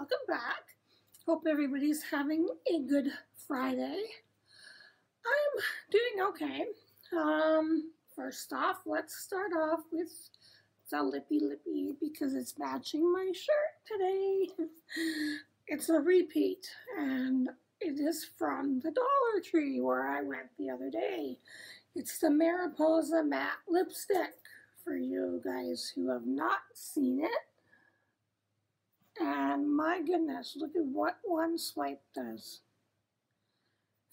welcome back. Hope everybody's having a good Friday. I'm doing okay. First off, let's start off with the lippy because it's matching my shirt today. It's a repeat, and it is from the Dollar Tree where I went the other day. It's the Mariposa Matte Lipstick for you guys who have not seen it. And my goodness, look at what one swipe does.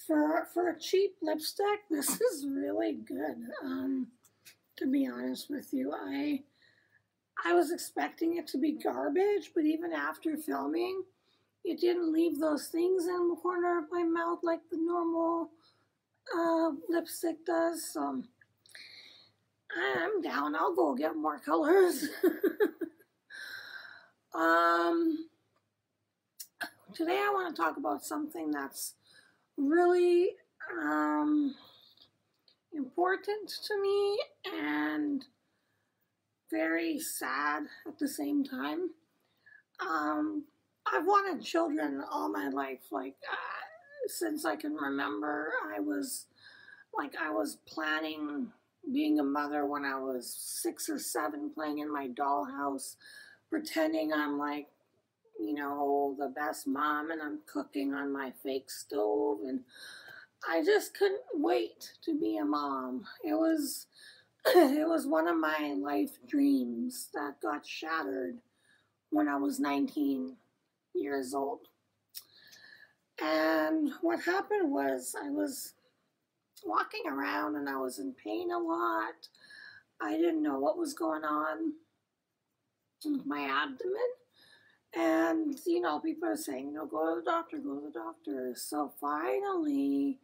For a cheap lipstick, this is really good. To be honest with you, I was expecting it to be garbage, but even after filming, it didn't leave those things in the corner of my mouth like the normal lipstick does. So I'm down. I'll go get more colors. Today I want to talk about something that's really important to me and very sad at the same time. I've wanted children all my life, since I can remember. I was planning being a mother when I was 6 or 7, playing in my dollhouse, pretending I'm the best mom, and I'm cooking on my fake stove, and I just couldn't wait to be a mom. It was one of my life dreams that got shattered when I was 19 years old. And what happened was I was walking around and I was in pain a lot. I didn't know what was going on with my abdomen. And, people are saying, go to the doctor, go to the doctor. So finally,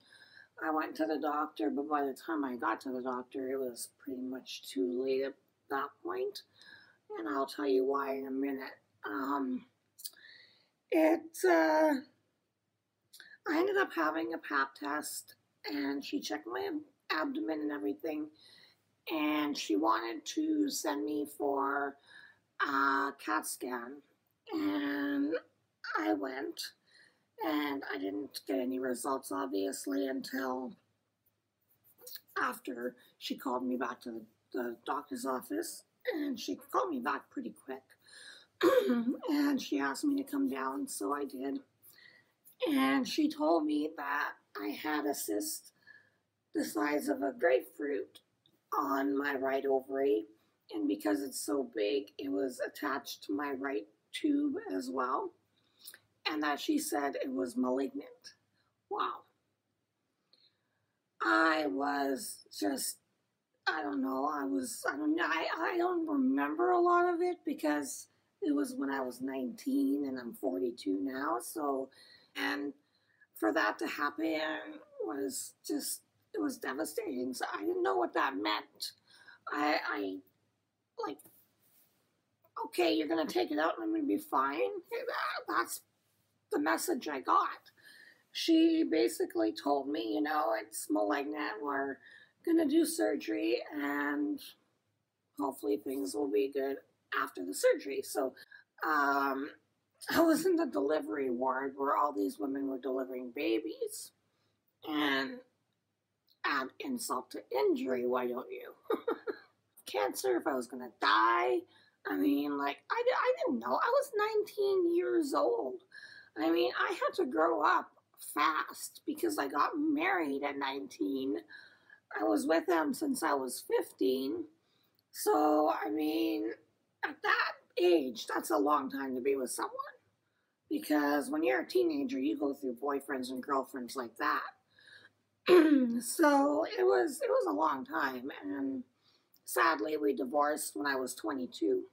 I went to the doctor, but by the time I got to the doctor, it was pretty much too late at that point. And I'll tell you why in a minute. I ended up having a pap test, and she checked my abdomen and everything, and she wanted to send me for a CAT scan. And I went, and I didn't get any results, obviously, until after she called me back to the doctor's office, and she called me back pretty quick. And she asked me to come down, so I did. And she told me that I had a cyst the size of a grapefruit on my right ovary, and because it's so big, it was attached to my right tube as well, and that she said it was malignant. Wow. I was just, I don't remember a lot of it because it was when I was 19 and I'm 42 now. So, and for that to happen was just, it was devastating. So I didn't know what that meant. Okay, you're going to take it out and I'm going to be fine. That's the message I got. She basically told me, it's malignant. We're going to do surgery and hopefully things will be good after the surgery. So I was in the delivery ward where all these women were delivering babies. And add insult to injury, why don't you? Cancer, if I was going to die. I didn't know. I was 19 years old. I had to grow up fast because I got married at 19. I was with him since I was 15. So, at that age, that's a long time to be with someone. Because when you're a teenager, you go through boyfriends and girlfriends like that. So, it was a long time. And sadly, we divorced when I was 22.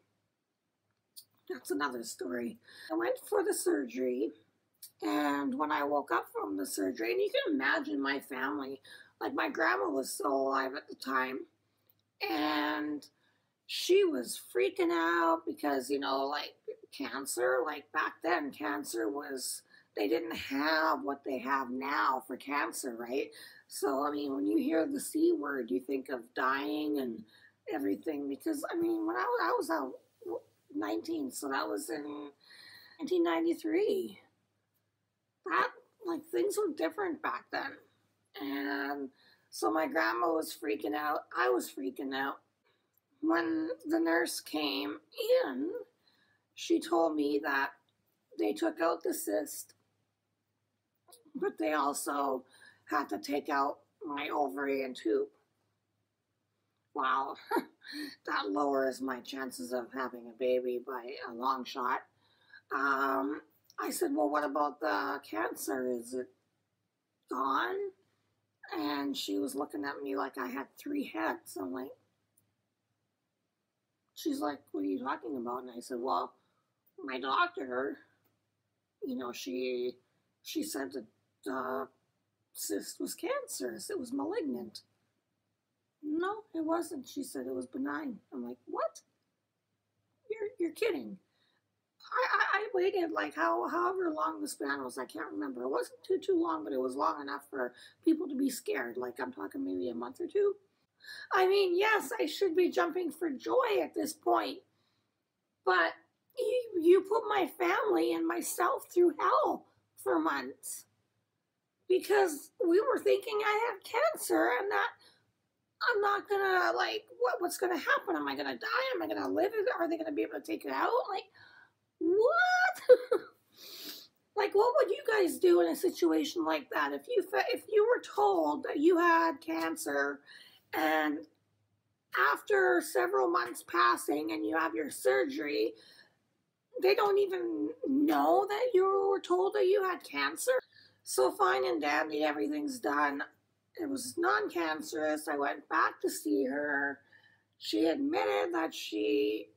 That's another story. I went for the surgery, and when I woke up from the surgery, and you can imagine my family, my grandma was still alive at the time, and she was freaking out because, cancer, back then, cancer was, they didn't have what they have now for cancer, right? So, when you hear the C word, you think of dying and everything, because, when I was out 19, so that was in 1993. That, like, things were different back then. And so my grandma was freaking out. I was freaking out. When the nurse came in, she told me that they took out the cyst, but they also had to take out my ovary and tube. Wow, that lowers my chances of having a baby by a long shot. I said, well, what about the cancer? Is it gone? And she was looking at me like I had 3 heads. I'm like, she's like, what are you talking about? And I said, well, my doctor, she said that the cyst was cancerous. It was malignant. No, it wasn't. She said it was benign. I'm like, what? You're kidding. I waited like however long the span was. I can't remember. It wasn't too long, but it was long enough for people to be scared. Like, I'm talking maybe a month or 2. I mean, yes, I should be jumping for joy at this point, but you put my family and myself through hell for months because we were thinking I had cancer and that I'm not gonna, like, what's gonna happen? Am I gonna die? Am I gonna live? Are they gonna be able to take it out? Like, what? Like, what would you guys do in a situation like that? If you were told that you had cancer and after several months passing and you have your surgery, they don't even know that you were told that you had cancer? So fine and dandy, everything's done. It was non-cancerous. I went back to see her. She admitted that she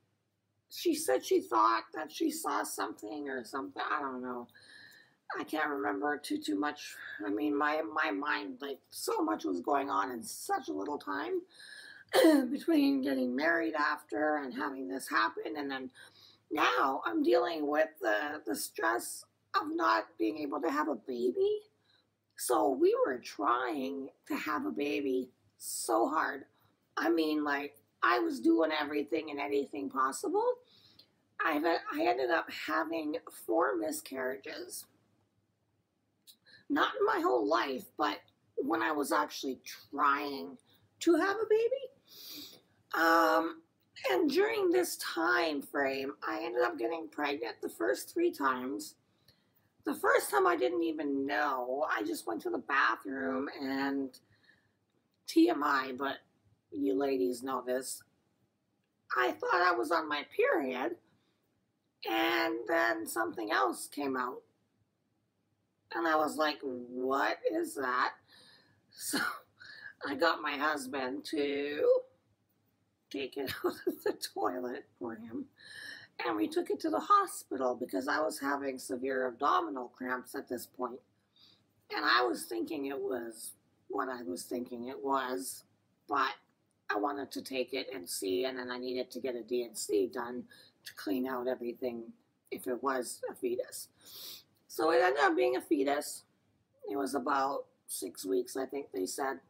said she thought that she saw something or something. I don't know. I can't remember too much. I mean, my mind, like, so much was going on in such a little time between getting married after and having this happen. And then now I'm dealing with the stress of not being able to have a baby. So we were trying to have a baby so hard. I mean, like, I was doing everything and anything possible. I ended up having 4 miscarriages. Not in my whole life, but when I was actually trying to have a baby. And during this time frame, I ended up getting pregnant the first 3 times. The first time I didn't even know. I just went to the bathroom and TMI, but you ladies know this. I thought I was on my period and then something else came out. And I was like, what is that? So I got my husband to take it out of the toilet for him. And we took it to the hospital because I was having severe abdominal cramps at this point. And I was thinking it was what I was thinking it was, but I wanted to take it and see, and then I needed to get a D&C done to clean out everything if it was a fetus. So it ended up being a fetus. It was about 6 weeks, I think they said.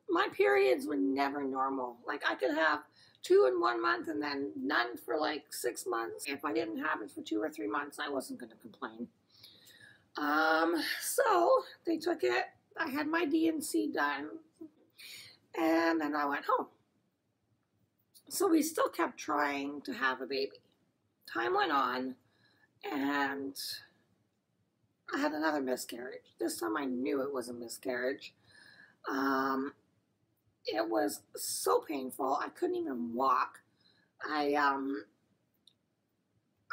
My periods were never normal. Like, I could have 2 in 1 month and then none for like 6 months. If I didn't have it for 2 or 3 months, I wasn't going to complain. So they took it. I had my D&C done, and then I went home. So we still kept trying to have a baby. Time went on, and I had another miscarriage. This time I knew it was a miscarriage. It was so painful. I couldn't even walk. I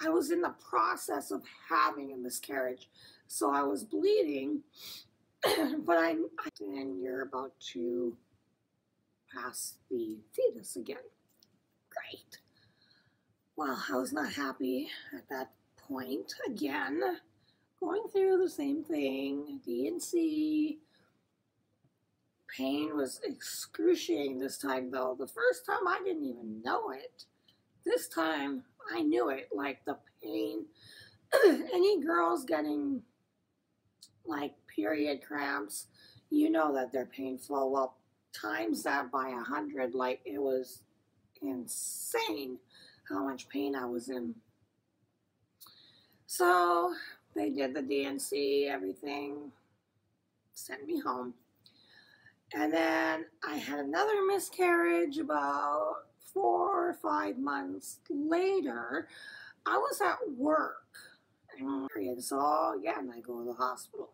was in the process of having a miscarriage, so I was bleeding, but and you're about to pass the fetus again. Great. Well, I was not happy at that point again. Going through the same thing, D&C. Pain was excruciating this time, though. The first time, I didn't even know it. This time, I knew it, like the pain. Any girls getting, like, period cramps, you know that they're painful. Well, times that by 100, like, it was insane how much pain I was in. So they did the DNC, everything, sent me home. And then I had another miscarriage about 4 or 5 months later. I was at work, and so again, I go to the hospital.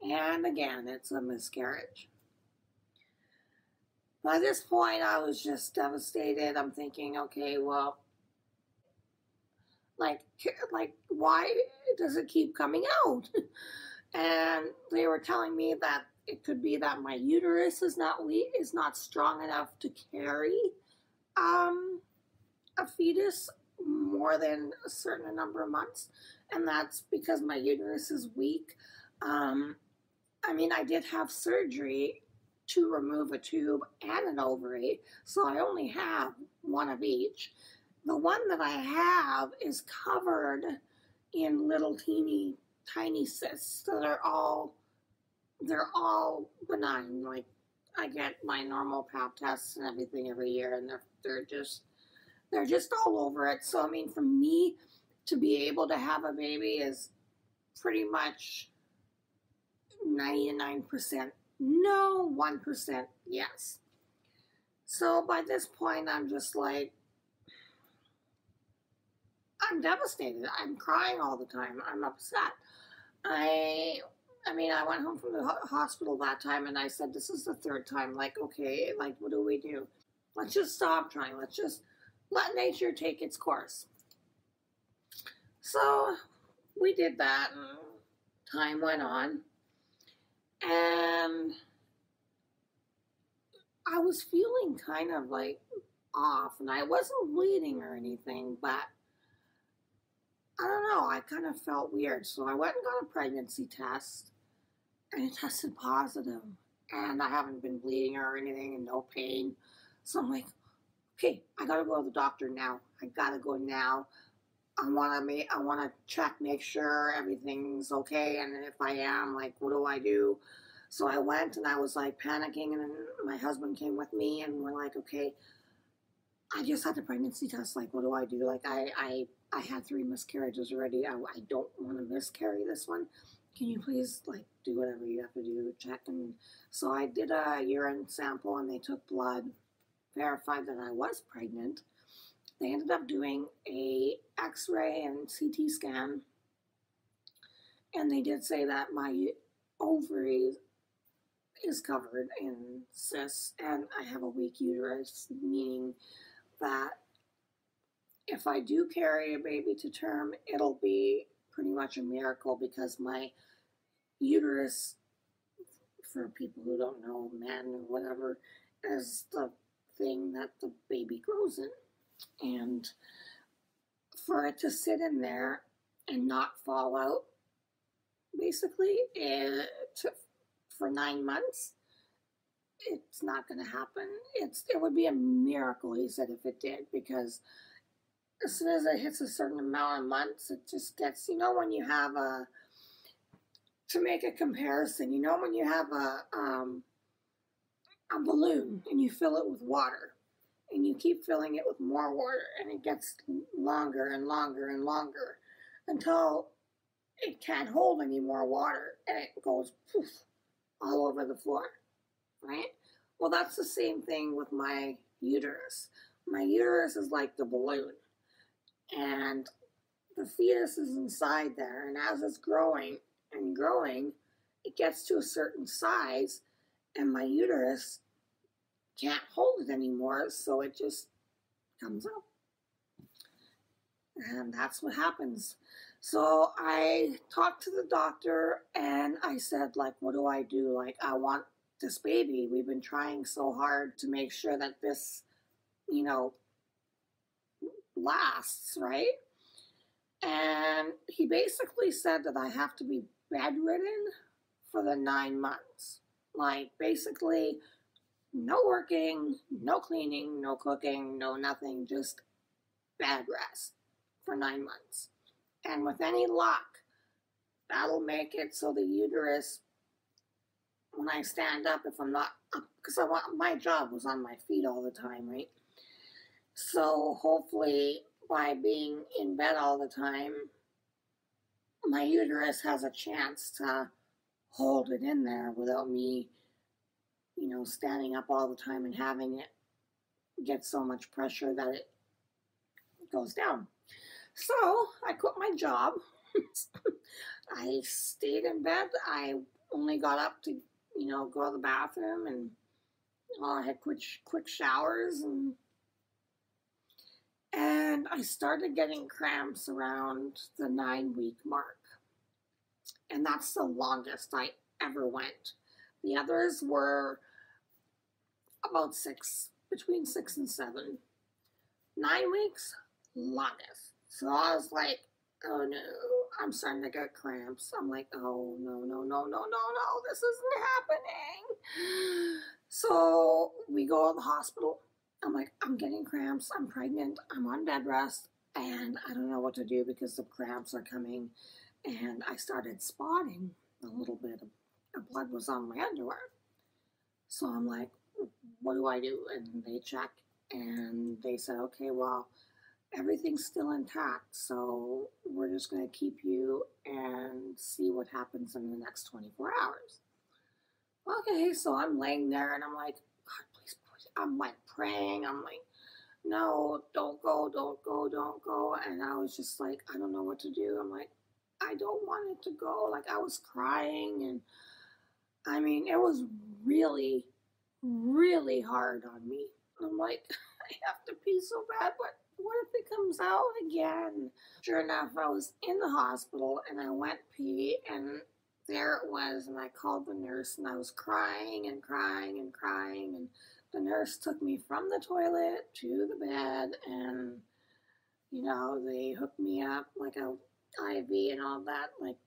And again, it's a miscarriage. By this point, I was just devastated. I'm thinking, okay, well, like, why does it keep coming out? And they were telling me that it could be that my uterus is not strong enough to carry a fetus more than a certain number of months, and that's because my uterus is weak. I mean, I did have surgery to remove a tube and an ovary, so I only have one of each. The one that I have is covered in little teeny tiny cysts that are all benign. Like, I get my normal pap tests and everything every year, and they're just all over it. So I mean, for me to be able to have a baby is pretty much 99% no, 1% yes. So by this point, I'm just like, I'm devastated. I'm crying all the time. I'm upset. I mean, I went home from the hospital that time, and I said, this is the third time. Like, okay, like, what do we do? Let's just stop trying. Let's just let nature take its course. So we did that, and time went on. And I was feeling kind of like off, and I wasn't bleeding or anything, but I don't know, I kind of felt weird. So I went and got a pregnancy test, and it tested positive. And I haven't been bleeding or anything, and no pain. So I'm like, okay, I gotta go to the doctor now. I gotta go now. I wanna check, make sure everything's okay, and if I am, like, what do I do? So I went, and I was like panicking, and then my husband came with me, and we're like, okay, I just had the pregnancy test. Like, what do I do? Like, I had 3 miscarriages already. I don't want to miscarry this one. Can you please, like, do whatever you have to do, check? And so I did a urine sample, and they took blood, verified that I was pregnant. They ended up doing a X-ray and CT scan, and they did say that my ovary is covered in cysts, and I have a weak uterus, meaning that if I do carry a baby to term, it'll be pretty much a miracle, because my uterus, for people who don't know, men or whatever, is the thing that the baby grows in. And for it to sit in there and not fall out, basically, for 9 months, it's not going to happen. It would be a miracle, he said, if it did, because as soon as it hits a certain amount of months, it just gets, when you have to make a comparison, when you have a balloon and you fill it with water, and you keep filling it with more water, and it gets longer and longer and longer until it can't hold any more water, and it goes poof all over the floor, right? Well, that's the same thing with my uterus. My uterus is like the balloon, and the fetus is inside there, and as it's growing and growing, it gets to a certain size, and my uterus can't hold it anymore, so it just comes out. And that's what happens. So I talked to the doctor, and I said, like, what do I do? Like, I want this baby. We've been trying so hard to make sure that this, lasts, right? And he basically said that I have to be bedridden for the 9 months. Like, basically, no working, no cleaning, no cooking, no nothing, just bed rest for 9 months. And with any luck, that'll make it so the uterus, when I stand up, if I'm not up, because my job was on my feet all the time, right? So hopefully, by being in bed all the time, my uterus has a chance to hold it in there without me, standing up all the time and having it get so much pressure that it goes down. So I quit my job. I stayed in bed. I only got up to, go to the bathroom, and I had quick showers, and I started getting cramps around the 9-week mark. And that's the longest I ever went. The others were about between 6 and 7. 9 weeks, longest. So I was like, oh no, I'm starting to get cramps. I'm like, oh no, this isn't happening. So we go to the hospital. I'm like, I'm getting cramps. I'm pregnant. I'm on bed rest. And I don't know what to do because the cramps are coming. And I started spotting a little bit of blood was on my underwear. So I'm like, what do I do? And they check and they said, okay, well, everything's still intact. So we're just going to keep you and see what happens in the next 24 hours. Okay, so I'm laying there and I'm like, God, please. I'm like praying. I'm like, no, don't go. And I was just like, I don't know what to do. I'm like, I don't want it to go. Like, I was crying, and I mean, it was really, really hard on me. I'm like, I have to pee so bad, but what if it comes out again? Sure enough, I was in the hospital, and I went pee, and there it was, and I called the nurse, and I was crying, and the nurse took me from the toilet to the bed, and, they hooked me up like a IV and all that. Like,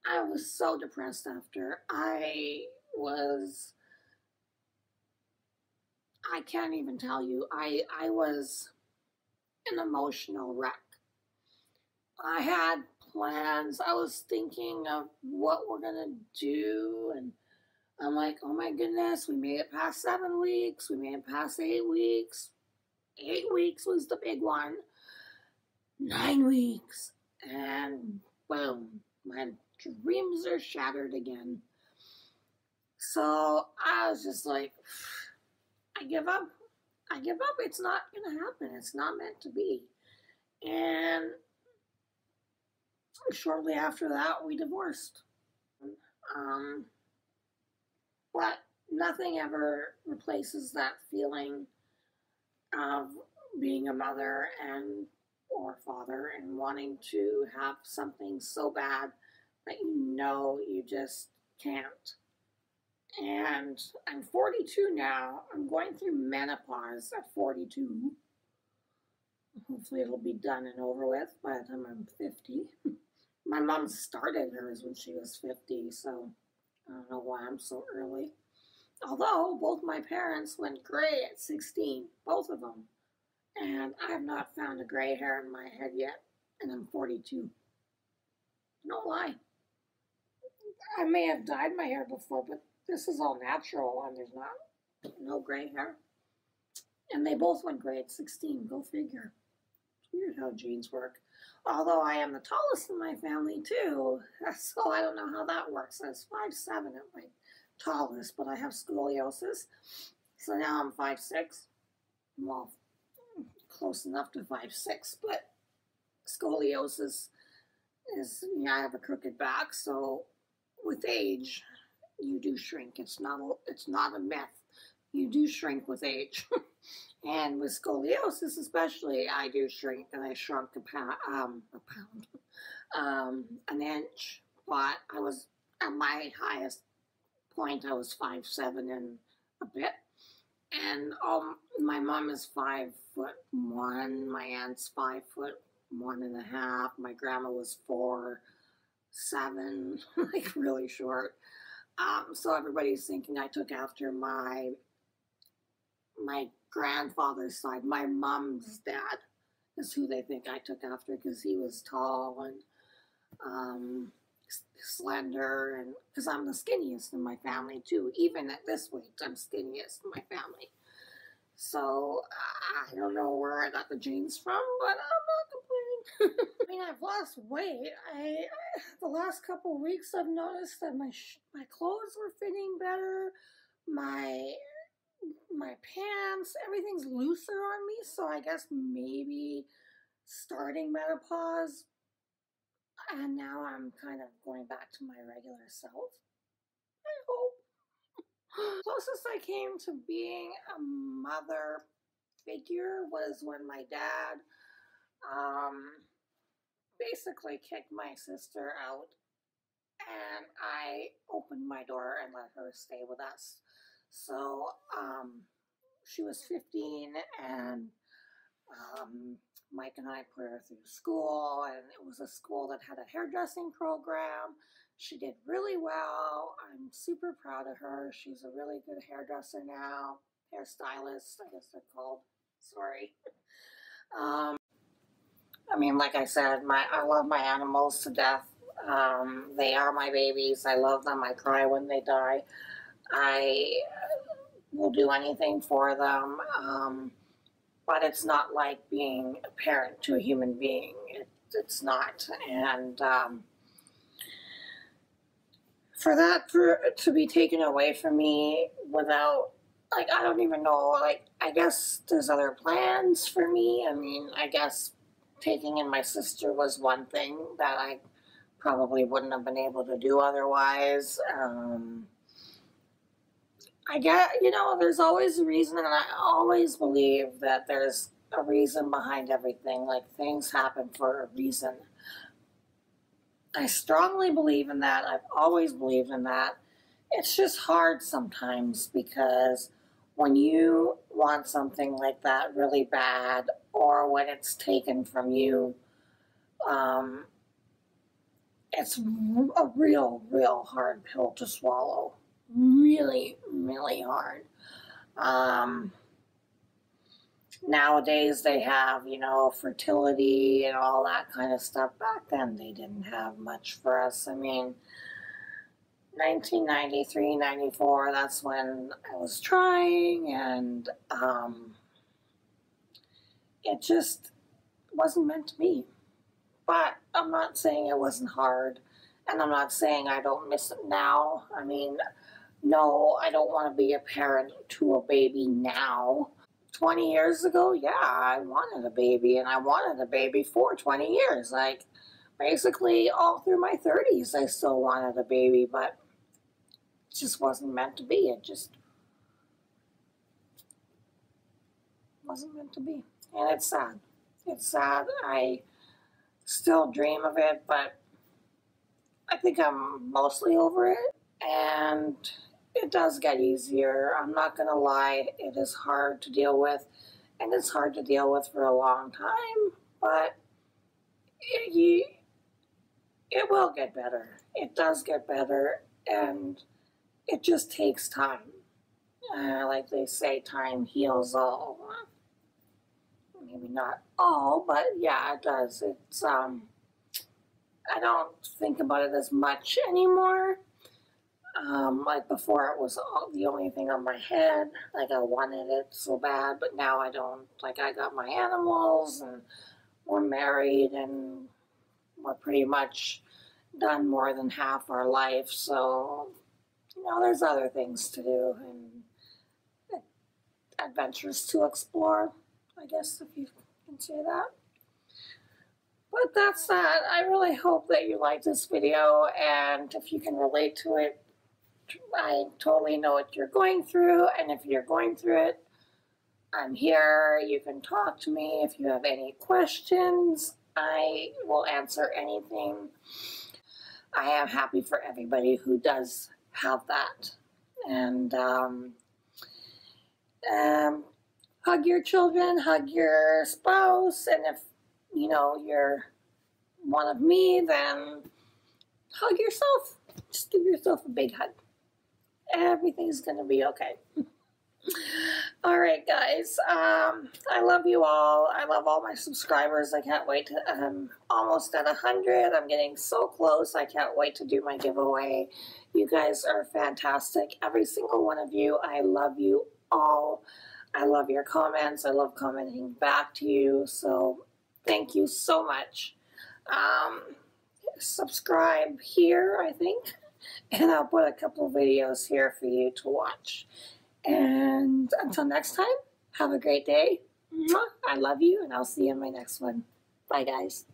I was so depressed after. I can't even tell you. I was an emotional wreck. I had plans. I was thinking of what we're gonna do, and I'm like, oh my goodness, we made it past 7 weeks. We made it past 8 weeks. 8 weeks was the big one. 9 weeks, and boom, my dreams are shattered again. So I was just like, I give up. It's not gonna happen. It's not meant to be. And shortly after that, we divorced. But nothing ever replaces that feeling of being a mother or father and wanting to have something so bad that you just can't. And I'm 42 now. I'm going through menopause at 42. Hopefully it'll be done and over with by the time I'm 50. My mom started hers when she was 50, so I don't know why I'm so early. Although both my parents went gray at 16, both of them. And I have not found a gray hair in my head yet, and I'm 42. No lie. I may have dyed my hair before, but this is all natural, and there's no gray hair. And they both went gray at 16, go figure. It's weird how genes work. Although I am the tallest in my family, too, so I don't know how that works. I was 5'7" at my tallest, but I have scoliosis, so now I'm 5'6". Well, close enough to 5'6", but scoliosis is, I have a crooked back, so with age, you do shrink. It's not a myth. You do shrink with age. And with scoliosis especially, I do shrink, and I shrunk an inch, but I was, at my highest point, I was 5'7" and a bit. And my mom is 5'1", my aunt's 5'1.5", my grandma was 4'7", like really short. So everybody's thinking I took after my grandfather's side. My mom's dad is who they think I took after, because he was tall and slender, and because I'm the skinniest in my family too. Even at this weight, I'm skinniest in my family. So I don't know where I got the genes from, but I'm not I mean, I've lost weight. The last couple of weeks I've noticed that my clothes were fitting better. My my pants, everything's looser on me, so I guess maybe starting menopause, and now I'm kind of going back to my regular self. I hope. Closest I came to being a mother figure was when my dad basically kicked my sister out, and I opened my door and let her stay with us. So she was 15, and Mike and I put her through school, and it was a school that had a hairdressing program. She did really well. I'm super proud of her. She's a really good hairdresser now, hairstylist, I guess they're called. Sorry. I mean, like I said, I love my animals to death. They are my babies. I love them. I cry when they die. I will do anything for them. But it's not like being a parent to a human being. It's not. And for that to be taken away from me without, like, I don't even know, like, I guess there's other plans for me. I mean, I guess taking in my sister was one thing that I probably wouldn't have been able to do otherwise. I get, there's always a reason, and I always believe that there's a reason behind everything. Like, things happen for a reason. I strongly believe in that. I've always believed in that. It's just hard sometimes because when you want something like that really bad, or when it's taken from you, it's a real hard pill to swallow. Really, really hard. Nowadays they have, fertility and all that kind of stuff. Back then they didn't have much for us. I mean, 1993, 94, that's when I was trying, and it just wasn't meant to be. But I'm not saying it wasn't hard, and I'm not saying I don't miss it now. I mean, no, I don't want to be a parent to a baby now. 20 years ago, yeah, I wanted a baby, and I wanted a baby for 20 years. Like, basically all through my 30s, I still wanted a baby, but it just wasn't meant to be. It just wasn't meant to be. And it's sad. It's sad. I still dream of it, but I think I'm mostly over it. And it does get easier. I'm not going to lie. It is hard to deal with. And it's hard to deal with for a long time. But it will get better. It does get better. And it just takes time. Like they say, time heals all. Maybe not all, but yeah, it does. It's, I don't think about it as much anymore. Like before, it was the only thing on my head. Like I wanted it so bad, but now I don't. Like I got my animals, and we're married, and we're pretty much done more than half our life. So, there's other things to do and adventures to explore, I guess, if you can say that. But that's that. I really hope that you like this video, and if you can relate to it, I totally know what you're going through, and if you're going through it, I'm here. You can talk to me if you have any questions. I will answer anything. I am happy for everybody who does have that. And hug your children, hug your spouse, and if you're one of me, then hug yourself. Just give yourself a big hug. Everything's gonna be okay. All right, guys. I love you all. I love all my subscribers. I can't wait to. I'm almost at 100. I'm getting so close. I can't wait to do my giveaway. You guys are fantastic. Every single one of you. I love you all. I love your comments. I love commenting back to you. So Thank you so much. Subscribe here, I think, and I'll put a couple videos here for you to watch. And until next time, have a great day. I love you, and I'll see you in my next one. Bye, guys.